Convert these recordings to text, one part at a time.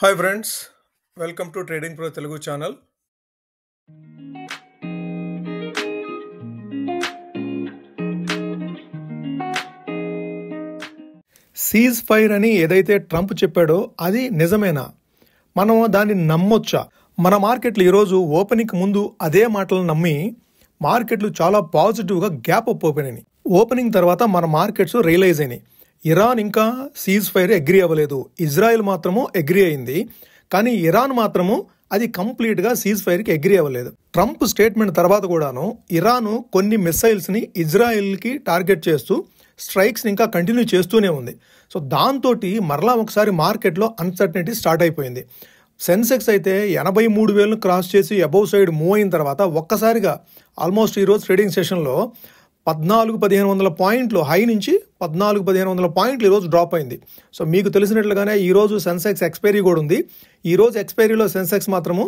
Hi friends, welcome to trading pro Telugu channel. Cease fire అని ఏదైతే Trump చెప్పాడో అది నిజమేనా? మనం దాన్ని నమ్మొచ్చా? మన మార్కెట్లు ఈరోజు ఓపెనింగ్ ముందు అదే మాటలు నమ్మి మార్కెట్లు చాలా పాజిటివ్గా గ్యాప్ అప్ ఓపెన్ అయినాయి. ఓపెనింగ్ తర్వాత మన మార్కెట్స్ రియలైజ్ అయినాయి. ఇరాన్ ఇంకా సీజ్ ఫైర్ అగ్రీ అవ్వలేదు, ఇజ్రాయెల్ మాత్రము అగ్రీ అయింది. కానీ ఇరాన్ మాత్రము అది కంప్లీట్గా సీజ్ ఫైర్కి అగ్రీ అవ్వలేదు. ట్రంప్ స్టేట్మెంట్ తర్వాత కూడాను ఇరాన్ కొన్ని మిసైల్స్ని ఇజ్రాయెల్కి టార్గెట్ చేస్తూ స్ట్రైక్స్ని ఇంకా కంటిన్యూ చేస్తూనే ఉంది. సో దాంతో మరలా ఒకసారి మార్కెట్లో అన్సర్టనిటీ స్టార్ట్ అయిపోయింది. సెన్సెక్స్ అయితే 83,000 క్రాస్ చేసి అబౌవ్ సైడ్ మూవ్ అయిన తర్వాత ఒక్కసారిగా ఆల్మోస్ట్ ఈరోజు ట్రేడింగ్ సెషన్లో 14,000-1,500 పాయింట్లు హై నుంచి 14,000-1,500 పాయింట్లు ఈరోజు డ్రాప్ అయింది. సో మీకు తెలిసినట్లుగానే ఈరోజు సెన్సెక్స్ ఎక్స్పైరీ కూడా ఉంది. ఈరోజు ఎక్స్పైరీలో సెన్సెక్స్ మాత్రము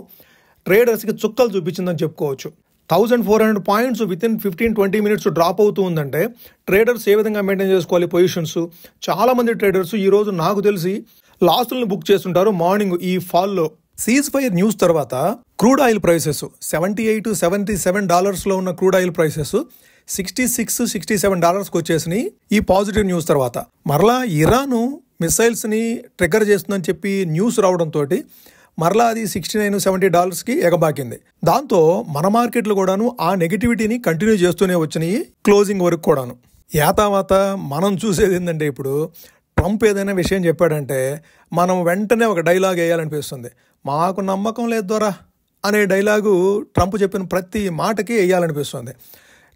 ట్రేడర్స్కి చుక్కలు చూపించిందని చెప్పుకోవచ్చు. 1,400 పాయింట్స్ వితిన్ 15-20 మినిట్స్ డ్రాప్ అవుతూ ఉందంటే ట్రేడర్స్ ఏ విధంగా మెయింటైన్ చేసుకోవాలి పొజిషన్స్? చాలామంది ట్రేడర్స్ ఈరోజు నాకు తెలిసి లాస్ట్లను బుక్ చేస్తుంటారు మార్నింగ్ ఈ ఫాల్లో. సీజ్ ఫైర్ న్యూస్ తర్వాత క్రూడ్ ఆయిల్ ప్రైసెస్ $78-77 ఉన్న క్రూడ్ ఆయిల్ ప్రైసెస్ $66-67 వచ్చేసినాయి ఈ పాజిటివ్ న్యూస్ తర్వాత. మరలా ఇరాను మిసైల్స్ని ట్రిగ్గర్ చేస్తుందని చెప్పి న్యూస్ రావడంతో మరలా అది $69-70కి ఎగబాకింది. దాంతో మన మార్కెట్లు కూడాను ఆ నెగిటివిటీని కంటిన్యూ చేస్తూనే వచ్చినాయి క్లోజింగ్ వరకు కూడాను. యాతావాత మనం చూసేది ఏంటంటే ఇప్పుడు ట్రంప్ ఏదైనా విషయం చెప్పాడంటే మనం వెంటనే ఒక డైలాగ్ వేయాలనిపిస్తుంది. మాకు నమ్మకం లేదు దొరా అనే డైలాగు ట్రంప్ చెప్పిన ప్రతి మాటకి వేయాలనిపిస్తుంది.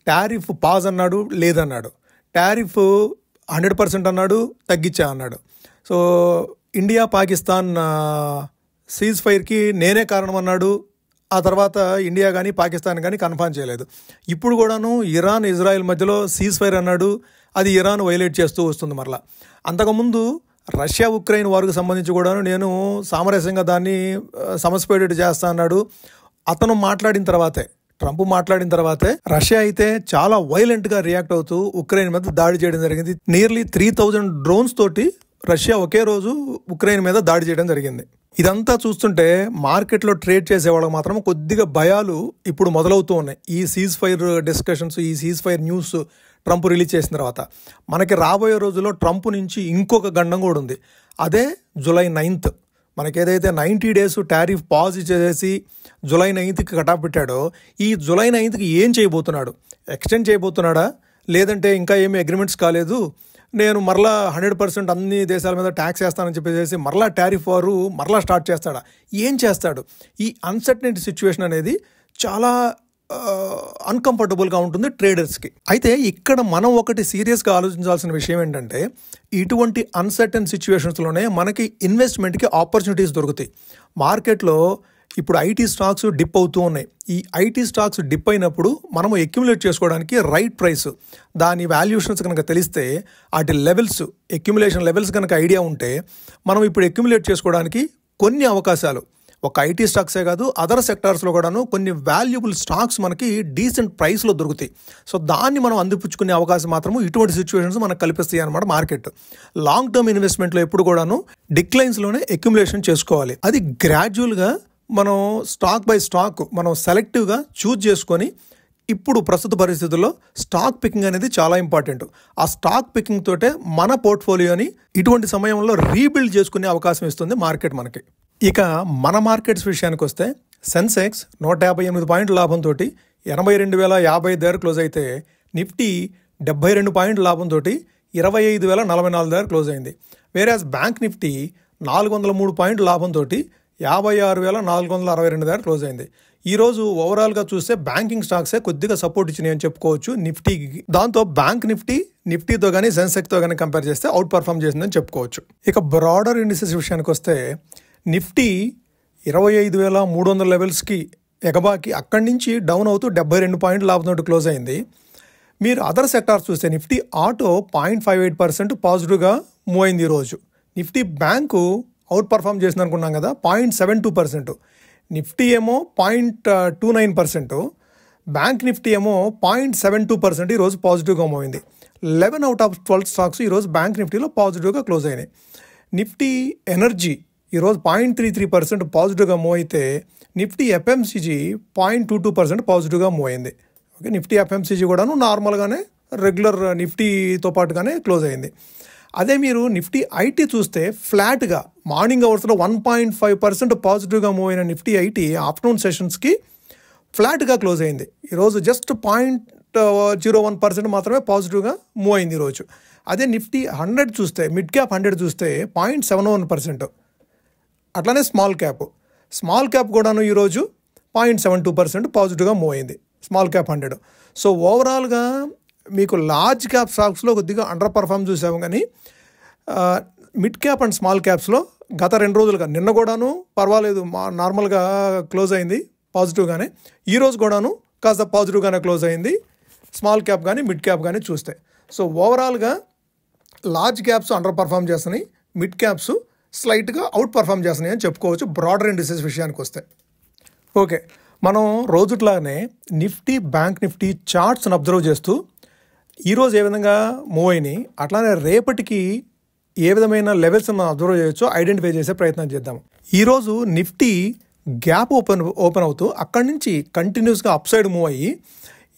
టారిఫ్ పాజ్ అన్నాడు, లేదన్నాడు. టారిఫ్ 100% అన్నాడు, తగ్గించా అన్నాడు. సో ఇండియా పాకిస్తాన్ సీజ్ ఫైర్కి నేనే కారణం అన్నాడు. ఆ తర్వాత ఇండియా కానీ పాకిస్తాన్ కానీ కన్ఫర్మ్ చేయలేదు. ఇప్పుడు కూడాను ఇరాన్ ఇజ్రాయెల్ మధ్యలో సీజ్ ఫైర్ అన్నాడు, అది ఇరాన్ వైలేట్ చేస్తూ వస్తుంది. మరలా అంతకుముందు రష్యా ఉక్రెయిన్ వారికి సంబంధించి కూడాను నేను సామరస్యంగా దాన్ని సమస్యపేటట్టు చేస్తా అన్నాడు. అతను మాట్లాడిన తర్వాతే, ట్రంప్ మాట్లాడిన తర్వాతే రష్యా అయితే చాలా వైలెంట్గా రియాక్ట్ అవుతూ ఉక్రెయిన్ మీద దాడి చేయడం జరిగింది. నియర్లీ 3,000 డ్రోన్స్ తోటి రష్యా ఒకే రోజు ఉక్రెయిన్ మీద దాడి చేయడం జరిగింది. ఇదంతా చూస్తుంటే మార్కెట్లో ట్రేడ్ చేసే వాళ్ళకి మాత్రం కొద్దిగా భయాలు ఇప్పుడు మొదలవుతూ ఉన్నాయి. ఈ సీజ్ ఫైర్ డిస్కషన్స్, ఈ cease fire news Trump release చేసిన తర్వాత మనకి రాబోయే రోజుల్లో ట్రంప్ నుంచి ఇంకొక గండం కూడా ఉంది. అదే July 9th. మనకి ఏదైతే 90 days టారిఫ్ పాజ్ చేసి July 9th కటాఫ్ పెట్టాడో, ఈ July 9th ఏం చేయబోతున్నాడు? ఎక్స్టెండ్ చేయబోతున్నాడా, లేదంటే ఇంకా ఏమీ అగ్రిమెంట్స్ కాలేదు, నేను మరలా 100% అన్ని దేశాల మీద ట్యాక్స్ వేస్తానని చెప్పేసి మరలా టారిఫ్ వారు మరలా స్టార్ట్ చేస్తాడా? ఏం చేస్తాడు? ఈ అన్సర్టనిటీ సిచ్యువేషన్ అనేది చాలా అన్కంఫర్టబుల్గా ఉంటుంది ట్రేడర్స్కి. అయితే ఇక్కడ మనం ఒకటి సీరియస్గా ఆలోచించాల్సిన విషయం ఏంటంటే ఇటువంటి అన్సర్టన్ సిచ్యువేషన్స్లోనే మనకి ఇన్వెస్ట్మెంట్కి ఆపర్చునిటీస్ దొరుకుతాయి. మార్కెట్లో ఇప్పుడు ఐటీ స్టాక్స్ డిప్ అవుతూ ఉన్నాయి. ఈ ఐటీ స్టాక్స్ డిప్ అయినప్పుడు మనము అక్యుములేట్ చేసుకోవడానికి రైట్ ప్రైస్, దాని వాల్యుయేషన్స్ కనుక తెలిస్తే, వాటి లెవెల్స్, అక్యుములేషన్ లెవెల్స్ కనుక ఐడియా ఉంటే మనం ఇప్పుడు అక్యుములేట్ చేసుకోవడానికి కొన్ని అవకాశాలు, ఒక ఐటీ స్టాక్సే కాదు అదర్ సెక్టార్స్లో కూడాను కొన్ని వాల్యుబుల్ స్టాక్స్ మనకి డీసెంట్ ప్రైస్లో దొరుకుతాయి. సో దాన్ని మనం అందిపుచ్చుకునే అవకాశం మాత్రము ఇటువంటి సిచ్యువేషన్స్ మనకు కల్పిస్తాయి అన్నమాట. మార్కెట్ లాంగ్ టర్మ్ ఇన్వెస్ట్మెంట్లో ఎప్పుడు కూడాను డిక్లైన్స్లోనే అక్యుములేషన్ చేసుకోవాలి. అది గ్రాడ్యువల్గా మనం స్టాక్ బై స్టాక్ మనం సెలెక్టివ్గా చూజ్ చేసుకొని, ఇప్పుడు ప్రస్తుత పరిస్థితుల్లో స్టాక్ పికింగ్ అనేది చాలా ఇంపార్టెంట్. ఆ స్టాక్ పికింగ్ తోటే మన పోర్ట్ఫోలియోని ఇటువంటి సమయంలో రీబిల్డ్ చేసుకునే అవకాశం ఇస్తుంది మార్కెట్ మనకి. ఇక మన మార్కెట్స్ విషయానికి వస్తే సెన్సెక్స్ 158 పాయింట్ల లాభంతో 82,050 దగ్గర క్లోజ్ అయితే, నిఫ్టీ 72 పాయింట్ల లాభంతో 25,044 దగ్గర క్లోజ్ అయింది. వేరేస్ బ్యాంక్ నిఫ్టీ 403 పాయింట్ల లాభంతో 56,462 దగ్గర క్లోజ్ అయింది. ఈరోజు ఓవరాల్గా చూస్తే బ్యాంకింగ్ స్టాక్సే కొద్దిగా సపోర్ట్ ఇచ్చినాయి అని చెప్పుకోవచ్చు నిఫ్టీకి. దాంతో బ్యాంక్ నిఫ్టీతో కానీ సెన్సెక్స్తో కానీ కంపేర్ చేస్తే అవుట్ పర్ఫామ్ చేసిందని చెప్పుకోవచ్చు. ఇక బ్రాడర్ ఇండిసెస్ విషయానికి వస్తే నిఫ్టీ 25,300 లెవెల్స్కి ఎగబాకి అక్కడి నుంచి డౌన్ అవుతూ 72 పాయింట్ల లాభంతో క్లోజ్ అయింది. మీరు అదర్ సెక్టార్స్ చూస్తే నిఫ్టీ ఆటో 0.58% పాజిటివ్గా మూవ్ అయింది ఈరోజు. నిఫ్టీ బ్యాంకు అవుట్ పర్ఫామ్ చేసింది అనుకున్నాం కదా, 0.72%. నిఫ్టీ ఏమో 0.29%, బ్యాంక్ నిఫ్టీ ఏమో 0.72% ఈరోజు పాజిటివ్గా మూవ్ అయింది. 11 out of 12 స్టాక్స్ ఈరోజు బ్యాంక్ నిఫ్టీలో పాజిటివ్గా క్లోజ్ అయినాయి. నిఫ్టీ ఎనర్జీ ఈరోజు 0.33% పాజిటివ్గా మూవ్ అయితే నిఫ్టీ ఎఫ్ఎంసీజీ 0.22% పాజిటివ్గా మూవ్ అయింది. ఓకే, నిఫ్టీ ఎఫ్ఎంసీజీ కూడాను నార్మల్గానే రెగ్యులర్ నిఫ్టీతో పాటుగానే క్లోజ్ అయింది. అదే మీరు నిఫ్టీ ఐటీ చూస్తే ఫ్లాట్గా మార్నింగ్ అవర్స్లో 1.5% పాజిటివ్గా మూవ్ అయిన నిఫ్టీ ఐటీ ఆఫ్టర్నూన్ సెషన్స్కి ఫ్లాట్గా క్లోజ్ అయింది. ఈరోజు జస్ట్ 0.01% మాత్రమే పాజిటివ్గా మూవ్ అయింది ఈరోజు. అదే నిఫ్టీ 100 చూస్తే, మిడ్ క్యాప్ 100 చూస్తే 0.71%. అట్లానే స్మాల్ క్యాప్ కూడాను ఈరోజు 0.72% పాజిటివ్గా మూవ్ అయింది స్మాల్ క్యాప్ 100. సో ఓవరాల్గా మీకు లార్జ్ క్యాప్ స్టాక్స్లో కొద్దిగా అండర్ పర్ఫామ్ చూసాము, కానీ మిడ్ క్యాప్ అండ్ స్మాల్ క్యాప్స్లో గత 2 రోజులుగా, నిన్న కూడాను పర్వాలేదు నార్మల్గా క్లోజ్ అయింది పాజిటివ్గానే, ఈరోజు కూడాను కాస్త పాజిటివ్గానే క్లోజ్ అయింది స్మాల్ క్యాప్ కానీ మిడ్ క్యాప్ కానీ చూస్తే. సో ఓవరాల్గా లార్జ్ క్యాప్స్ అండర్ పర్ఫామ్ చేస్తున్నాయి, మిడ్ క్యాప్స్ స్లైట్గా అవుట్ పర్ఫామ్ చేస్తున్నాయి అని చెప్పుకోవచ్చు బ్రాడర్ ఇండిసెస్ విషయానికి వస్తే. ఓకే, మనం రోజుట్లాగానే బ్యాంక్ నిఫ్టీ చార్ట్స్ని అబ్జర్వ్ చేస్తూ ఈరోజు ఏ విధంగా మూవ్ అయినాయి, అట్లానే రేపటికి ఏ విధమైన లెవెల్స్ మనం అబ్జర్వ్ చేయొచ్చో ఐడెంటిఫై చేసే ప్రయత్నం చేద్దాం. ఈరోజు నిఫ్టీ గ్యాప్ ఓపెన్ అవుతూ అక్కడి నుంచి కంటిన్యూస్గా అప్ సైడ్ మూవ్ అయ్యి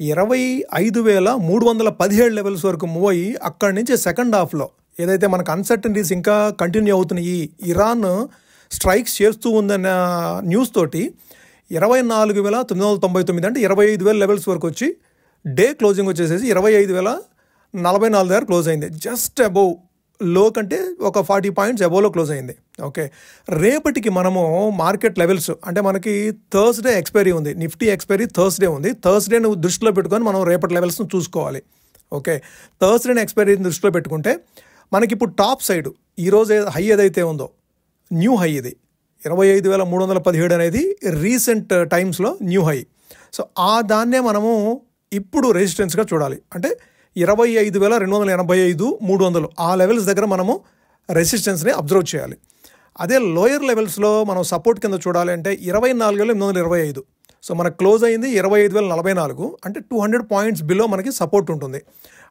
25,317 లెవెల్స్ వరకు మూవ్ అయ్యి అక్కడి నుంచి సెకండ్ హాఫ్లో ఏదైతే మనకు అన్సర్టనిటీస్ ఇంకా కంటిన్యూ అవుతున్నాయి, ఇరాన్ స్ట్రైక్స్ చేస్తూ ఉందన్న న్యూస్ తోటి 24,999 అంటే 25,000 లెవెల్స్ వరకు వచ్చి డే క్లోజింగ్ వచ్చేసేసి 25,044 దగ్గర క్లోజ్ అయింది. జస్ట్ అబౌవ్ లో కంటే ఒక 40 పాయింట్స్ అబోవ్లో క్లోజ్ అయింది. ఓకే, రేపటికి మనము మార్కెట్ లెవెల్స్ అంటే మనకి థర్స్డే ఎక్స్పైరీ ఉంది, నిఫ్టీ ఎక్స్పైరీ థర్స్డే ఉంది. థర్స్డేను దృష్టిలో పెట్టుకొని మనం రేపటి లెవెల్స్ను చూసుకోవాలి. ఓకే, థర్స్డేని ఎక్స్పైరీని దృష్టిలో పెట్టుకుంటే మనకి ఇప్పుడు టాప్ సైడ్ ఈరోజు హై ఏదైతే ఉందో న్యూ హై, ఇది 25,317 అనేది రీసెంట్ టైమ్స్లో న్యూ హై. సో ఆ దాన్నే మనము ఇప్పుడు రెసిస్టెన్స్గా చూడాలి. అంటే 25,285, 300 ఆ లెవెల్స్ దగ్గర మనము రెసిస్టెన్స్ని అబ్జర్వ్ చేయాలి. అదే లోయర్ లెవెల్స్లో మనం సపోర్ట్ కింద చూడాలి అంటే 24,825. సో మనకు క్లోజ్ అయింది 25,044, అంటే 200 పాయింట్స్ బిలో మనకి సపోర్ట్ ఉంటుంది.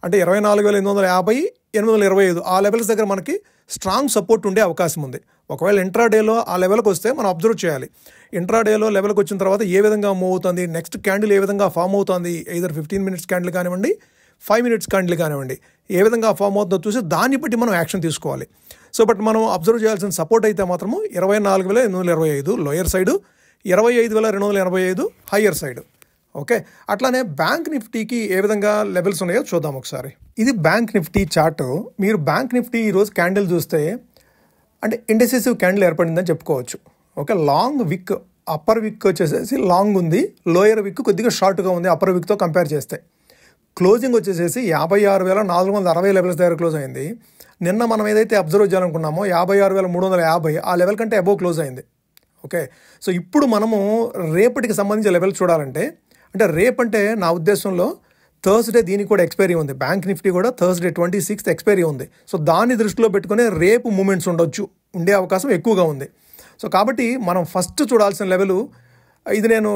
అంటే 24,850, 825 ఆ లెవెల్స్ దగ్గర మనకి స్ట్రాంగ్ సపోర్ట్ ఉండే అవకాశం ఉంది. ఒకవేళ ఇంట్రాడేలో ఆ లెవెల్కి వస్తే మనం అబ్జర్వ్ చేయాలి. ఇంట్రాడేలో లెవెల్కి వచ్చిన తర్వాత ఏ విధంగా మూవ్ అవుతుంది, నెక్స్ట్ క్యాండిల్ ఏ విధంగా ఫామ్ అవుతుంది, either 15 మినిట్స్ క్యాండిల్ కానివ్వండి, 5 మినిట్స్ క్యాండిల్ కానివ్వండి, ఏ విధంగా ఫామ్ అవుతుందో చూసి దాన్ని బట్టి మనం యాక్షన్ తీసుకోవాలి. సో బట్ మనం అబ్జర్వ్ చేయాల్సిన సపోర్ట్ అయితే మాత్రము 24,825 lower side, 25,285 higher side. Okay, అట్లానే బ్యాంక్ నిఫ్టీకి ఏ విధంగా లెవెల్స్ ఉన్నాయో చూద్దాం ఒకసారి. ఇది బ్యాంక్ నిఫ్టీ చార్ట్. మీరు బ్యాంక్ నిఫ్టీ ఈరోజు క్యాండిల్ చూస్తే అంటే ఇండెసిసివ్ క్యాండిల్ ఏర్పడిందని చెప్పుకోవచ్చు. ఓకే, లాంగ్ విక్, అప్పర్ విక్ వచ్చేసేసి లాంగ్ ఉంది, లోయర్ విక్ కొద్దిగా షార్ట్గా ఉంది అప్పర్ విక్తో కంపేర్ చేస్తే. క్లోజింగ్ వచ్చేసేసి 56,460 లెవెల్స్ దగ్గర క్లోజ్ అయింది. నిన్న మనం ఏదైతే అబ్జర్వ్ చేయాలనుకున్నామో 56,350 ఆ లెవెల్ కంటే అబోవ్ క్లోజ్ అయింది. ఓకే, సో ఇప్పుడు మనము రేపటికి సంబంధించిన లెవెల్ చూడాలంటే, అంటే రేపంటే నా ఉద్దేశంలో థర్స్డే దీనికి కూడా ఎక్స్పైరీ ఉంది, బ్యాంక్ నిఫ్టీ కూడా థర్స్డే 26th ఎక్స్పైరీ ఉంది. సో దాన్ని దృష్టిలో పెట్టుకుని రేపు మూమెంట్స్ ఉండే అవకాశం ఎక్కువగా ఉంది. సో కాబట్టి మనం ఫస్ట్ చూడాల్సిన లెవెల్ ఇది, నేను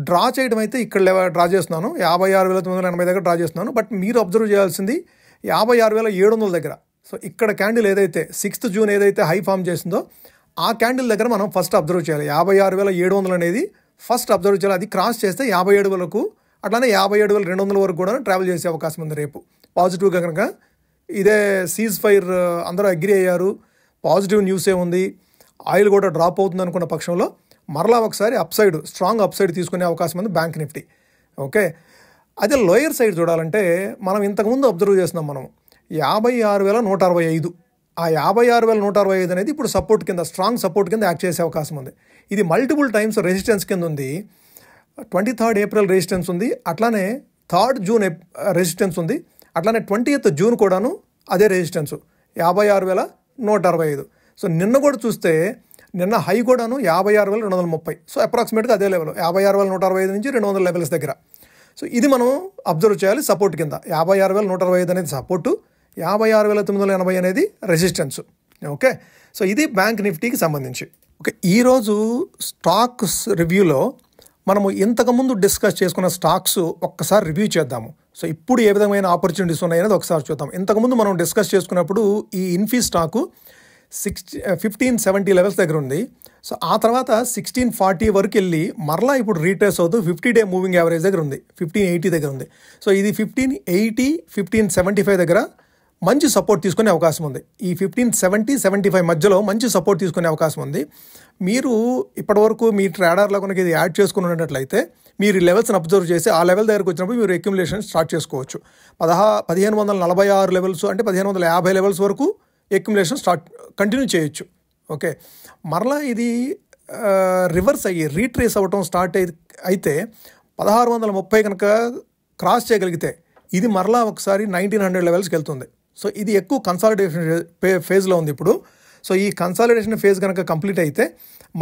డ్రా చేయడం అయితే ఇక్కడ డ్రా చేస్తున్నాను 56,980 దగ్గర డ్రా చేస్తున్నాను. బట్ మీరు అబ్జర్వ్ చేయాల్సింది 56,700 దగ్గర. సో ఇక్కడ క్యాండిల్ ఏదైతే 6th జూన్ ఏదైతే హై ఫామ్ చేసిందో ఆ క్యాండిల్ దగ్గర మనం ఫస్ట్ అబ్జర్వ్ చేయాలి. 56,700 అనేది ఫస్ట్ అబ్జర్వ్ చేయాలి. అది క్రాస్ చేస్తే 57,000 అట్లానే 57,200 వరకు కూడా ట్రావెల్ చేసే అవకాశం ఉంది రేపు పాజిటివ్గా కనుక. ఇదే సీజ్ ఫైర్ అందరూ అగ్రీ అయ్యారు, పాజిటివ్ న్యూసే ఉంది, ఆయిల్ కూడా డ్రాప్ అవుతుంది అనుకున్న పక్షంలో మరలా ఒకసారి అప్సైడ్, స్ట్రాంగ్ అప్సైడ్ తీసుకునే అవకాశం ఉంది బ్యాంక్ నిఫ్టీ. ఓకే, అదే లోయర్ సైడ్ చూడాలంటే మనం ఇంతకుముందు అబ్జర్వ్ చేస్తున్నాం మనం 56,165. ఆ 56,165 అనేది ఇప్పుడు సపోర్ట్ కింద, స్ట్రాంగ్ సపోర్ట్ కింద యాక్ట్ చేసే అవకాశం ఉంది. ఇది మల్టిపుల్ టైమ్స్ రెసిస్టెన్స్ కింద ఉంది. 23rd ఏప్రిల్ రెసిస్టెన్స్ ఉంది, అట్లానే 3rd జూన్ రెసిస్టెన్స్ ఉంది, అట్లానే 20th జూన్ కూడాను అదే రెసిస్టెన్స్ 56,165. సో నిన్న కూడా చూస్తే నిన్న హై కూడాను 56,230. సో అప్రాక్సిమేట్గా అదే లెవెల్ 56,165 నుంచి 200 లెవెల్స్ దగ్గర. సో ఇది మనం అబ్జర్వ్ చేయాలి సపోర్ట్ కింద. 56,165 అనేది సపోర్టు, 56,980 అనేది రెసిస్టెన్స్. ఓకే, సో ఇది బ్యాంక్ నిఫ్టీకి సంబంధించి. ఓకే, ఈరోజు స్టాక్స్ రివ్యూలో మనము ఇంతకుముందు డిస్కస్ చేసుకున్న స్టాక్స్ ఒక్కసారి రివ్యూ చేద్దాము. సో ఇప్పుడు ఏ విధమైన ఆపర్చునిటీస్ ఉన్నాయనేది ఒకసారి చూద్దాం. ఇంతకుముందు మనం డిస్కస్ చేసుకున్నప్పుడు ఈ ఇన్ఫీ స్టాకు 1570 లెవెల్స్ దగ్గర ఉంది. సో ఆ తర్వాత 1640 వరకు వెళ్ళి మరలా ఇప్పుడు రీట్రేస్ అవుతూ 50-డే మూవింగ్ యావరేజ్ దగ్గర ఉంది, 1580 దగ్గర ఉంది. సో ఇది 1580, 1575 దగ్గర మంచి సపోర్ట్ తీసుకునే అవకాశం ఉంది. ఈ 1570-75 మధ్యలో మంచి సపోర్ట్ తీసుకునే అవకాశం ఉంది. మీరు ఇప్పటివరకు మీ ట్రేడర్లో కనుక ఇది యాడ్ చేసుకుని ఉన్నట్లయితే మీరు ఈ లెవెల్స్ని అబ్జర్వ్ చేసి ఆ లెవెల్ దగ్గరకు వచ్చినప్పుడు మీరు అక్యుములేషన్ స్టార్ట్ చేసుకోవచ్చు. 1546 లెవెల్స్ అంటే 1550 లెవెల్స్ వరకు అక్యుములేషన్ కంటిన్యూ చేయొచ్చు. ఓకే, మరలా ఇది రివర్స్ అయ్యి రీట్రేస్ అవ్వటం స్టార్ట్ అయితే 1630 కనుక క్రాస్ చేయగలిగితే ఇది మరలా ఒకసారి 1900 లెవెల్స్కి వెళ్తుంది. సో ఇది ఎక్కువ కన్సాలిడేషన్ ఫేజ్లో ఉంది ఇప్పుడు. సో ఈ కన్సాలిడేషన్ ఫేజ్ కనుక కంప్లీట్ అయితే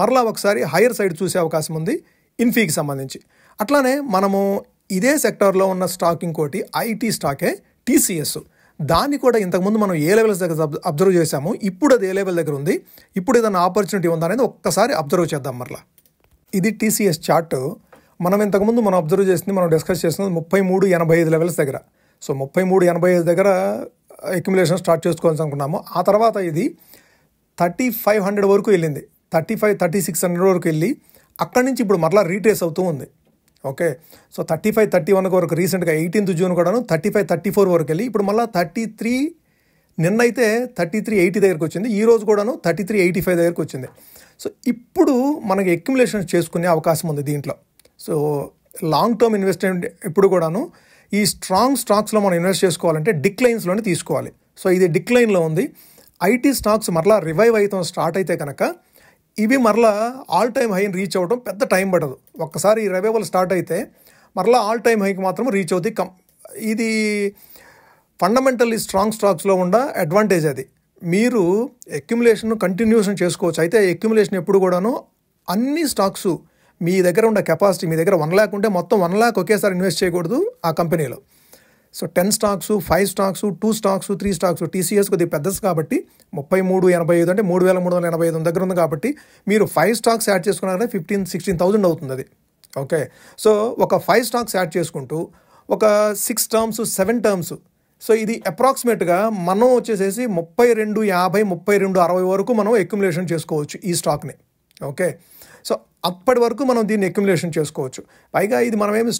మరలా ఒకసారి హైయర్ సైడ్ చూసే అవకాశం ఉంది ఇన్ఫీకి సంబంధించి. అట్లానే మనము ఇదే సెక్టార్లో ఉన్న స్టాక్ ఇంకోటి ఐటీ స్టాకే టీసీఎస్. దాన్ని కూడా ఇంతకుముందు మనం ఏ లెవెల్స్ దగ్గర అబ్జర్వ్ చేసాము, ఇప్పుడు అది ఏ లెవెల్ దగ్గర ఉంది, ఇప్పుడు ఏదైనా ఆపర్చునిటీ ఉందా అనేది ఒక్కసారి అబ్జర్వ్ చేద్దాం. మరలా ఇది టీసీఎస్ చార్ట్. మనం ఇంతకుముందు మనం అబ్జర్వ్ చేసింది, మనం డిస్కస్ చేసినది 3385 లెవెల్స్ దగ్గర. సో 3385 దగ్గర అక్యుములేషన్ స్టార్ట్ చేసుకోవాల్సి అనుకున్నాము. ఆ తర్వాత ఇది 3500 వరకు వెళ్ళింది, 3600 వరకు వెళ్ళి అక్కడి నుంచి ఇప్పుడు మరలా రీట్రేస్ అవుతూ ఉంది. ఓకే, సో 35-31 వరకు రీసెంట్గా 18th జూన్ కూడాను 35-34 వరకు వెళ్ళి ఇప్పుడు మళ్ళీ 33, నిన్నైతే 3380 దగ్గరకు వచ్చింది, ఈ రోజు కూడాను 3385 దగ్గరకు వచ్చింది. సో ఇప్పుడు మనకి అక్యుములేషన్ చేసుకునే అవకాశం ఉంది దీంట్లో. సో లాంగ్ టర్మ్ ఇన్వెస్ట్మెంట్ ఇప్పుడు కూడాను ఈ స్ట్రాంగ్ స్టాక్స్లో మనం ఇన్వెస్ట్ చేసుకోవాలంటే డిక్లైన్స్లోనే తీసుకోవాలి. సో ఇది డిక్లైన్లో ఉంది. ఐటీ స్టాక్స్ మరలా రివైవ్ అవుతాం స్టార్ట్ అయితే కనుక ఇవి మరలా ఆల్ టైమ్ హైని రీచ్ అవ్వడం పెద్ద టైం పడదు. ఒక్కసారి ఈ రివైవల్ స్టార్ట్ అయితే మరలా ఆల్ టైమ్ హైకి మాత్రం రీచ్ అవుతుంది. ఇది ఫండమెంటల్లీ స్ట్రాంగ్ స్టాక్స్లో ఉన్న అడ్వాంటేజ్. అది మీరు అక్యుములేషన్ కంటిన్యూషన్ చేసుకోవచ్చు. అయితే అక్యుములేషన్ ఎప్పుడు కూడాను అన్ని స్టాక్స్ మీ దగ్గర ఉన్న కెపాసిటీ, మీ దగ్గర 1 lakh ఉంటే మొత్తం 1 lakh ఒకేసారి ఇన్వెస్ట్ చేయకూడదు ఆ కంపెనీలో. So 10 stocks, 5 stocks, 2 stocks, 3 stocks. TCS కొద్దిగా పెద్దది కాబట్టి 3385 అంటే 3385 దగ్గర ఉంది కాబట్టి మీరు 5 స్టాక్స్ యాడ్ చేసుకున్నారంటే 15,000-16,000 అవుతుంది అది. ఓకే, సో ఒక 5 స్టాక్స్ యాడ్ చేసుకుంటూ ఒక 6 టర్మ్స్, 7 టర్మ్స్. సో ఇది అప్రాక్సిమేట్గా మనం వచ్చేసేసి 3250, 3260 వరకు మనం అక్యుములేషన్ చేసుకోవచ్చు ఈ స్టాక్ని. ఓకే, సో అప్పటి వరకు మనం దీన్ని అక్యుములేషన్ చేసుకోవచ్చు. పైగా ఇది మనమేమి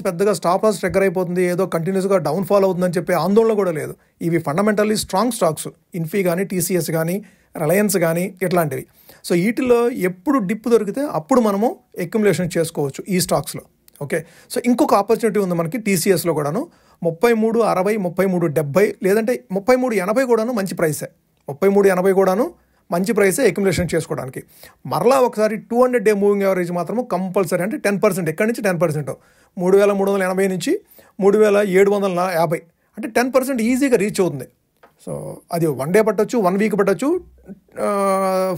పెద్దగా స్టాప్ లాస్ ట్రిగ్గర్ అయిపోతుంది, ఏదో కంటిన్యూస్గా డౌన్ఫాల్ అవుతుందని చెప్పి ఆందోళన కూడా లేదు. ఇవి ఫండమెంటల్లీ స్ట్రాంగ్ స్టాక్స్, ఇన్ఫీ కానీ, టీసీఎస్ కానీ, రిలయన్స్ కానీ ఇట్లాంటివి. సో వీటిలో ఎప్పుడు డిప్ దొరికితే అప్పుడు మనము అక్యుములేషన్ చేసుకోవచ్చు ఈ స్టాక్స్లో. ఓకే, సో ఇంకొక ఆపర్చునిటీ ఉంది మనకి టీసీఎస్లో కూడాను 3360, 3370 లేదంటే 3380 కూడాను మంచి ప్రైసే. 3380 కూడాను మంచి ప్రైసే అక్యుములేషన్ చేసుకోవడానికి. మరలా ఒకసారి 200-డే మూవింగ్ యావరేజ్ మాత్రము కంపల్సరీ, అంటే 10%, ఎక్కడి నుంచి 10%, 3380 నుంచి 3750, అంటే 10% ఈజీగా రీచ్ అవుతుంది. సో అది 1 డే పట్టచ్చు, 1 వీక్ పట్టచ్చు,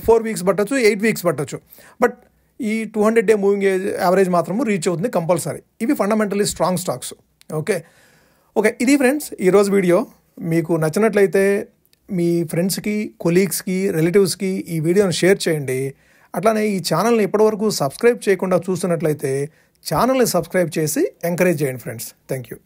4 వీక్స్ పట్టచ్చు, 8 వీక్స్ పట్టచ్చు. బట్ ఈ 200-డే మూవింగ్ యావరేజ్ మాత్రము రీచ్ అవుతుంది కంపల్సరీ. ఇవి ఫండమెంటల్లీ స్ట్రాంగ్ స్టాక్స్. ఓకే, ఇది ఫ్రెండ్స్ ఈరోజు వీడియో. మీకు నచ్చినట్లయితే మీ ఫ్రెండ్స్కి, కొలీగ్స్కి, రిలేటివ్స్కి ఈ వీడియోని షేర్ చేయండి. అట్లానే ఈ ఛానల్ని ఇప్పటివరకు సబ్స్క్రైబ్ చేయకుండా చూస్తున్నట్లయితే ఛానల్ని సబ్స్క్రైబ్ చేసి ఎంకరేజ్ చేయండి ఫ్రెండ్స్. Thank you.